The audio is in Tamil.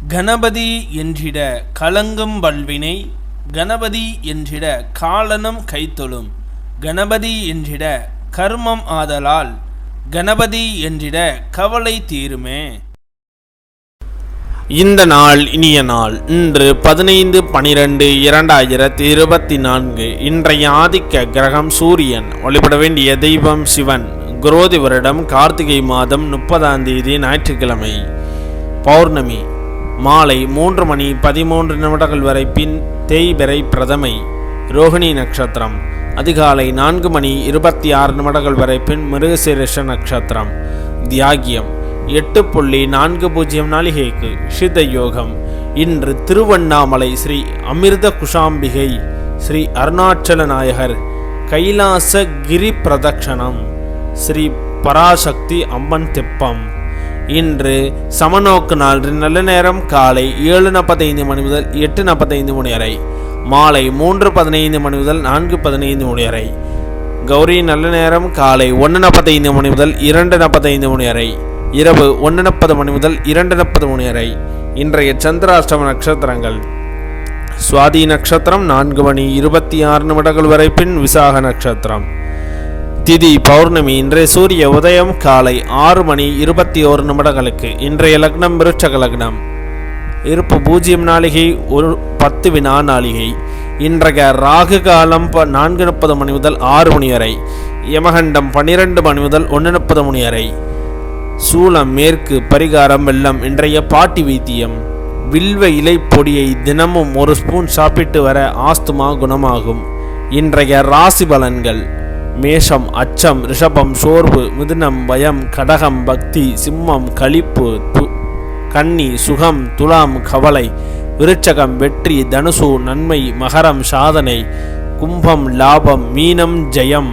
கணபதி என்றிட கலங்கும் வல்வினை, கணபதி என்றிட காலனும் கைத்தொழும், கணபதி என்றிட கர்மம் ஆதலால், கணபதி என்றிட கவலை தீருமே. இந்த நாள் இனிய நாள். இன்று 15/12/2024. இன்றைய ஆதிக்க கிரகம் சூரியன். வழிபட வேண்டிய தெய்வம் சிவன். குரோதி வருடம் கார்த்திகை மாதம் 30ஆம் தேதி ஞாயிற்றுக்கிழமை. பௌர்ணமி மாலை 3:13 வரை. பின் தேய்பிறை பிரதமை. ரோகிணி நட்சத்திரம் அதிகாலை 4:26 வரை. பின் மிருகசீரிஷ நட்சத்திரம். தியாகியம் 8:40 நாளிகைக்கு. சித்த யோகம். இன்று திருவண்ணாமலை ஸ்ரீ அமிர்த குஷாம்பிகை, ஸ்ரீ அருணாச்சல நாயகர், கைலாச கிரி பிரதட்சணம், ஸ்ரீ பராசக்தி அம்மன் தெப்பம். இன்று சமநோக்கு நாள். நல்ல நேரம் காலை 7:45 மணி முதல் 8:45 மணி வரை. மாலை 3:15 மணி முதல் 4:15 மணி வரை. கௌரி நல்ல நேரம் காலை 1:45 மணி முதல் 2:45 மணி வரை. இரவு 1:40 மணி முதல் 2:40 மணி வரை. இன்றைய சந்திராஷ்டம நட்சத்திரங்கள்: சுவாதி நட்சத்திரம் 4:26 வரை. பின் விசாக நட்சத்திரம். திதி பௌர்ணமி. இன்றைய சூரிய உதயம் காலை 6:21. இன்றைய லக்னம் விருட்சக லக்னம். இருப்பு 0 நாளிகை 10 வினா நாளிகை. இன்றைய ராகு காலம் 4:30 மணி முதல் 6 மணி வரை. யமகண்டம் 12 மணி முதல் 1:30 மணி வரை. சூலம் மேற்கு. பரிகாரம் வெள்ளம். இன்றைய பாட்டி வைத்தியம்: வில்வ இலை பொடியை தினமும் 1 ஸ்பூன் சாப்பிட்டு வர ஆஸ்துமா குணமாகும். இன்றைய ராசி பலன்கள்: மேஷம் அச்சம், ரிஷபம் சோர்வு, மிதுனம் பயம், கடகம் பக்தி, சிம்மம் களிப்பு, கன்னி சுகம், துலாம் கவலை, விருச்சகம் வெற்றி, தனுசு நன்மை, மகரம் சாதனை, கும்பம் லாபம், மீனம் ஜெயம்.